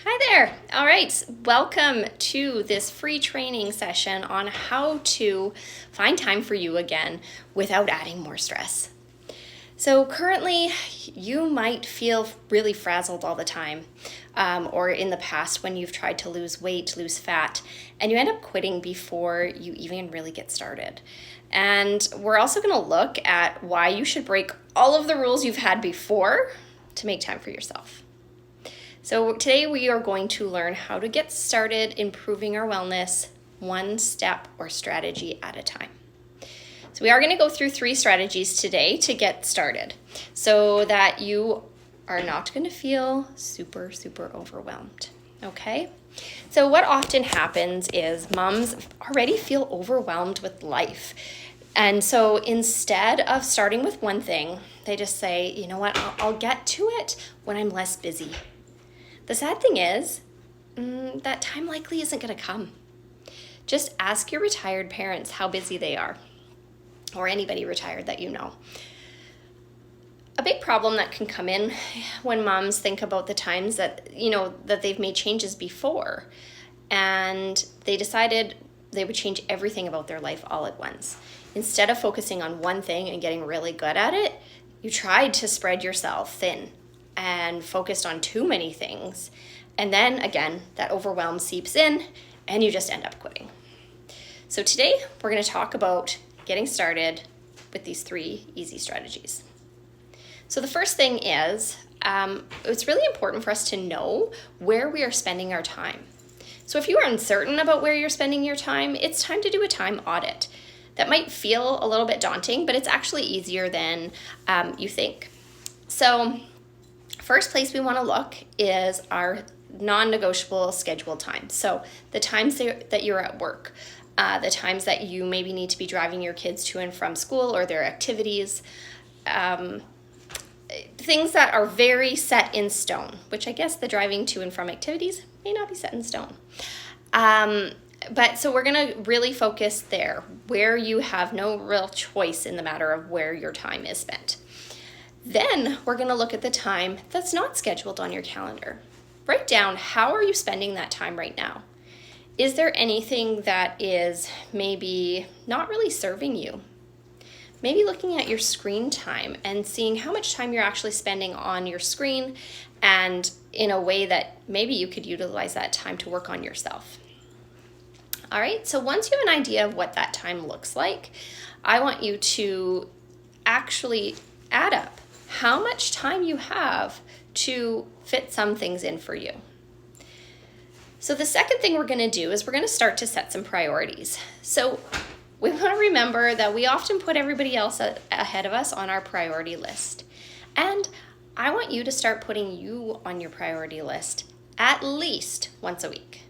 Hi there. All right. Welcome to this free training session on how to find time for you again without adding more stress. So currently, you might feel really frazzled all the time, or in the past when you've tried to lose weight, lose fat, and you end up quitting before you even really get started. And we're also going to look at why you should break all of the rules you've had before to make time for yourself. So today we are going to learn how to get started improving our wellness one step or strategy at a time. So we are going to go through 3 strategies today to get started so that you are not going to feel super overwhelmed, okay? So what often happens is moms already feel overwhelmed with life. And so instead of starting with one thing, they just say, you know what, I'll get to it when I'm less busy. The sad thing is, that time likely isn't going to come. Just ask your retired parents how busy they are, or anybody retired that you know. A big problem that can come in when moms think about the times that, that they've made changes before, and they decided they would change everything about their life all at once. Instead of focusing on one thing and getting really good at it, you tried to spread yourself thin and focused on too many things. And then again, that overwhelm seeps in and you just end up quitting. So today we're going to talk about getting started with these 3 easy strategies. So the first thing is, it's really important for us to know where we are spending our time. So if you are uncertain about where you're spending your time, it's time to do a time audit. That might feel a little bit daunting, but it's actually easier than you think. So first place we want to look is our non-negotiable scheduled time. So the times that you're at work, the times that you maybe need to be driving your kids to and from school or their activities, things that are very set in stone, which I guess the driving to and from activities may not be set in stone. But so we're going to really focus there, where you have no real choice in the matter of where your time is spent. Then we're going to look at the time that's not scheduled on your calendar. Write down, how are you spending that time right now? Is there anything that is maybe not really serving you? Maybe looking at your screen time and seeing how much time you're actually spending on your screen, and in a way that maybe you could utilize that time to work on yourself. All right, so once you have an idea of what that time looks like, I want you to actually add up how much time you have to fit some things in for you. So the second thing we're going to do is we're going to start to set some priorities. So we want to remember that we often put everybody else ahead of us on our priority list. And I want you to start putting you on your priority list at least once a week.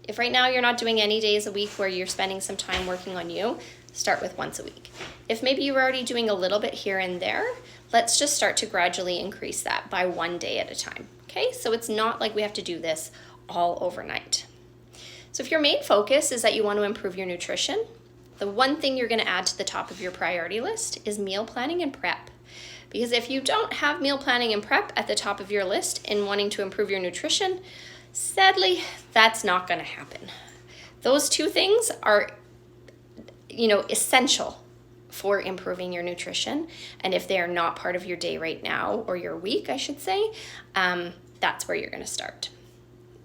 If right now you're not doing any days a week where you're spending some time working on you, start with once a week. If maybe you're already doing a little bit here and there, let's just start to gradually increase that by one day at a time. Okay, so it's not like we have to do this all overnight. So if your main focus is that you want to improve your nutrition, the one thing you're going to add to the top of your priority list is meal planning and prep. Because if you don't have meal planning and prep at the top of your list in wanting to improve your nutrition, sadly, that's not going to happen. Those 2 things are, essential for improving your nutrition. And if they are not part of your day right now, or your week, I should say, that's where you're going to start.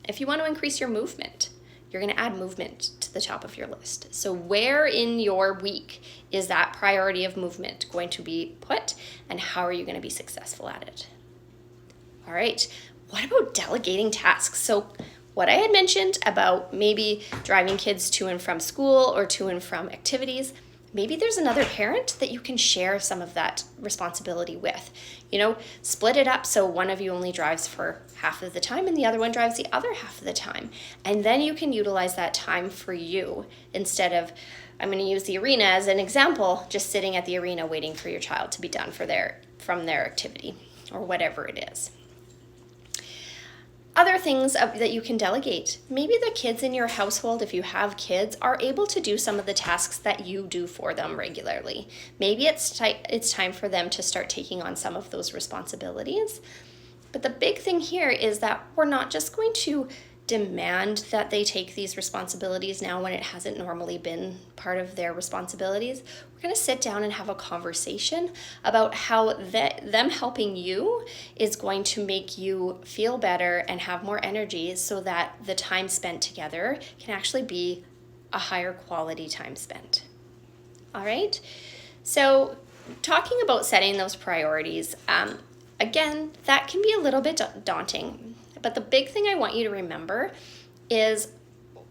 If you want to increase your movement, you're going to add movement to the top of your list. So where in your week is that priority of movement going to be put, and how are you going to be successful at it? All right, what about delegating tasks? So what I had mentioned about maybe driving kids to and from school or to and from activities, maybe there's another parent that you can share some of that responsibility with. Split it up so one of you only drives for half of the time and the other one drives the other half of the time. And then you can utilize that time for you instead of, I'm going to use the arena as an example, just sitting at the arena waiting for your child to be done from their activity or whatever it is. Other things that you can delegate. Maybe the kids in your household, if you have kids, are able to do some of the tasks that you do for them regularly. Maybe it's time for them to start taking on some of those responsibilities. But the big thing here is that we're not just going to demand that they take these responsibilities now when it hasn't normally been part of their responsibilities. We're going to sit down and have a conversation about how them helping you is going to make you feel better and have more energy, so that the time spent together can actually be a higher quality time spent. All right? So talking about setting those priorities, again, that can be a little bit daunting. But the big thing I want you to remember is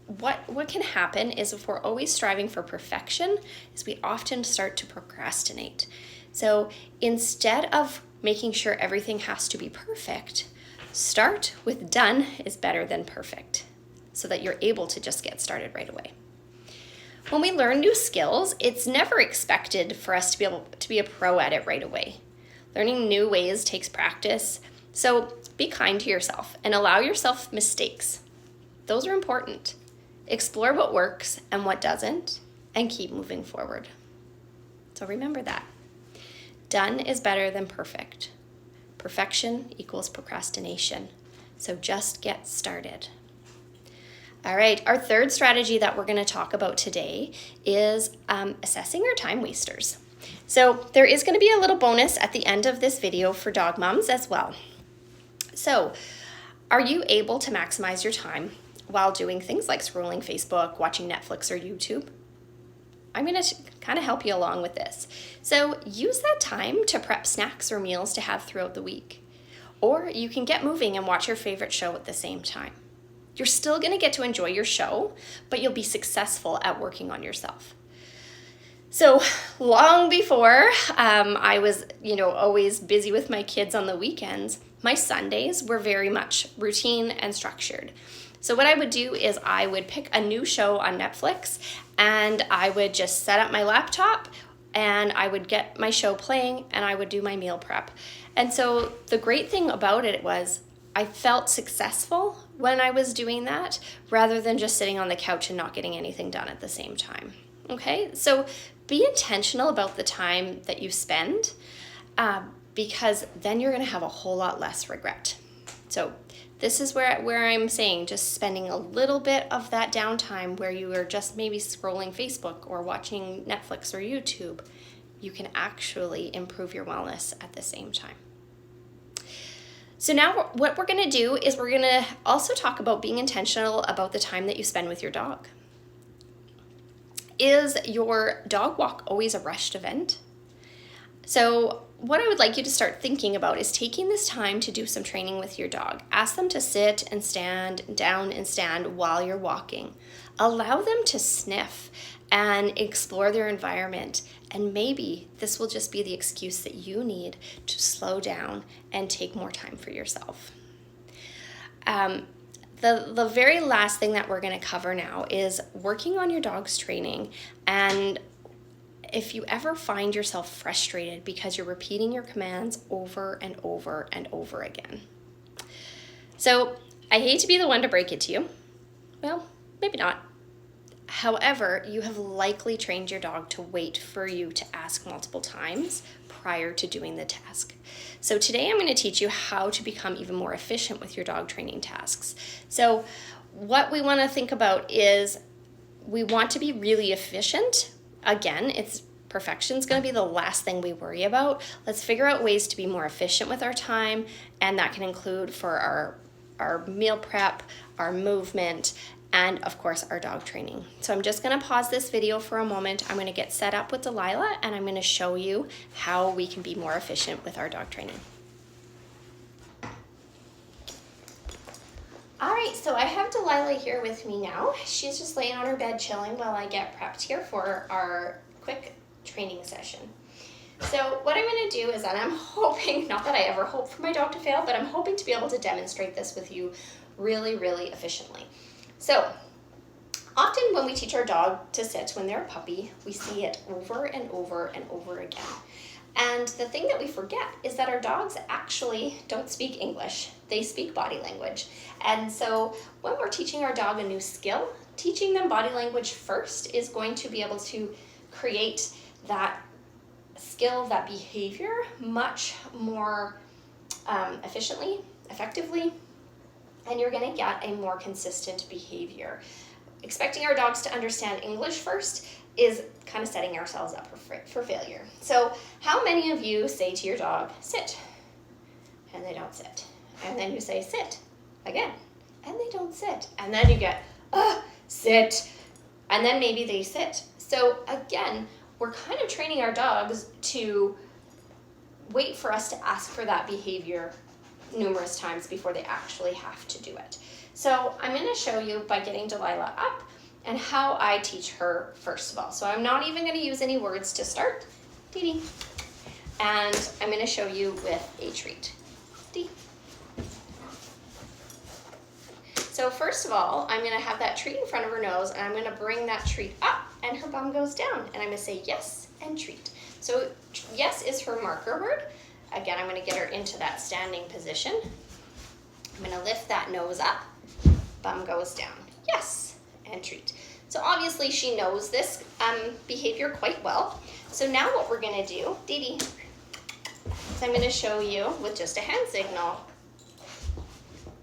what can happen is, if we're always striving for perfection, is we often start to procrastinate. So instead of making sure everything has to be perfect, start with done is better than perfect, so that you're able to just get started right away. When we learn new skills, it's never expected for us to be able to be a pro at it right away. Learning new ways takes practice. So be kind to yourself and allow yourself mistakes. Those are important. Explore what works and what doesn't, and keep moving forward. So remember that. Done is better than perfect. Perfection equals procrastination. So just get started. All right, our third strategy that we're going to talk about today is assessing our time wasters. So there is going to be a little bonus at the end of this video for dog moms as well. So, are you able to maximize your time while doing things like scrolling Facebook, watching Netflix or YouTube? I'm going to kind of help you along with this. So use that time to prep snacks or meals to have throughout the week. Or you can get moving and watch your favorite show at the same time. You're still going to get to enjoy your show, but you'll be successful at working on yourself. So long before I was, always busy with my kids on the weekends, my Sundays were very much routine and structured. So what I would do is I would pick a new show on Netflix, and I would just set up my laptop and I would get my show playing and I would do my meal prep. And so the great thing about it was I felt successful when I was doing that, rather than just sitting on the couch and not getting anything done at the same time. Okay, so be intentional about the time that you spend, because then you're going to have a whole lot less regret. So this is where I'm saying just spending a little bit of that downtime where you are just maybe scrolling Facebook or watching Netflix or YouTube, you can actually improve your wellness at the same time. So now what we're going to do is we're going to also talk about being intentional about the time that you spend with your dog. Is your dog walk always a rushed event? So what I would like you to start thinking about is taking this time to do some training with your dog. Ask them to sit and stand, down and stand while you're walking. Allow them to sniff and explore their environment. And maybe this will just be the excuse that you need to slow down and take more time for yourself. The very last thing that we're going to cover now is working on your dog's training. And if you ever find yourself frustrated because you're repeating your commands over and over and over again. So I hate to be the one to break it to you. Well, maybe not. However, you have likely trained your dog to wait for you to ask multiple times prior to doing the task. So today I'm going to teach you how to become even more efficient with your dog training tasks. So what we want to think about is we want to be really efficient. Again, perfection's going to be the last thing we worry about. Let's figure out ways to be more efficient with our time, and that can include for our meal prep, our movement, and of course our dog training. So I'm just going to pause this video for a moment. I'm going to get set up with Delilah, and I'm going to show you how we can be more efficient with our dog training. All right, so I have Delilah here with me now. She's just laying on her bed chilling while I get prepped here for our quick training session. So what I'm going to do is, and I'm hoping, not that I ever hope for my dog to fail, but I'm hoping to be able to demonstrate this with you really, really efficiently. So often when we teach our dog to sit when they're a puppy, we see it over and over and over again. And the thing that we forget is that our dogs actually don't speak English. They speak body language. And so when we're teaching our dog a new skill, teaching them body language first is going to be able to create that skill, that behavior, much more efficiently, effectively, and you're going to get a more consistent behavior. Expecting our dogs to understand English first is kind of setting ourselves up for failure. So how many of you say to your dog, sit, and they don't sit? And then you say, sit, again, and they don't sit. And then you get, sit, and then maybe they sit. So again, we're kind of training our dogs to wait for us to ask for that behavior numerous times before they actually have to do it. So I'm going to show you by getting Delilah up and how I teach her first of all. So I'm not even going to use any words to start. Dee. And I'm going to show you with a treat. Dee. So first of all, I'm going to have that treat in front of her nose, and I'm going to bring that treat up, and her bum goes down. And I'm going to say yes and treat. So yes is her marker word. Again, I'm going to get her into that standing position. I'm going to lift that nose up, bum goes down. Yes, and treat. So obviously she knows this behavior quite well. So now what we're going to do, Dee, is I'm going to show you with just a hand signal.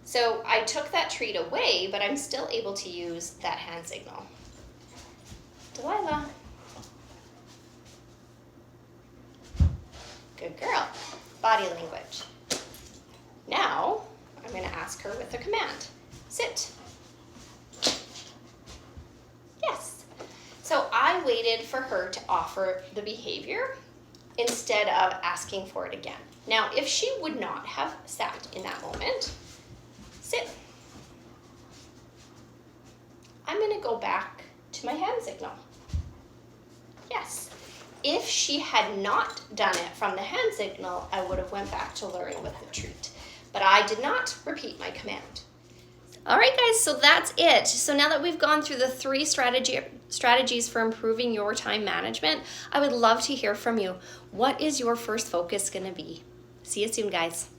So I took that treat away, but I'm still able to use that hand signal. Delilah. Good girl. Body language. Now, I'm going to ask her with a command. Sit. Yes. So I waited for her to offer the behavior instead of asking for it again. Now, if she would not have sat in that moment, sit. I'm going to go back to my hand signal. Yes. If she had not done it from the hand signal, I would have went back to luring with the treat. But I did not repeat my command. All right, guys, so that's it. So now that we've gone through the 3 strategies for improving your time management, I would love to hear from you. What is your first focus going to be? See you soon, guys.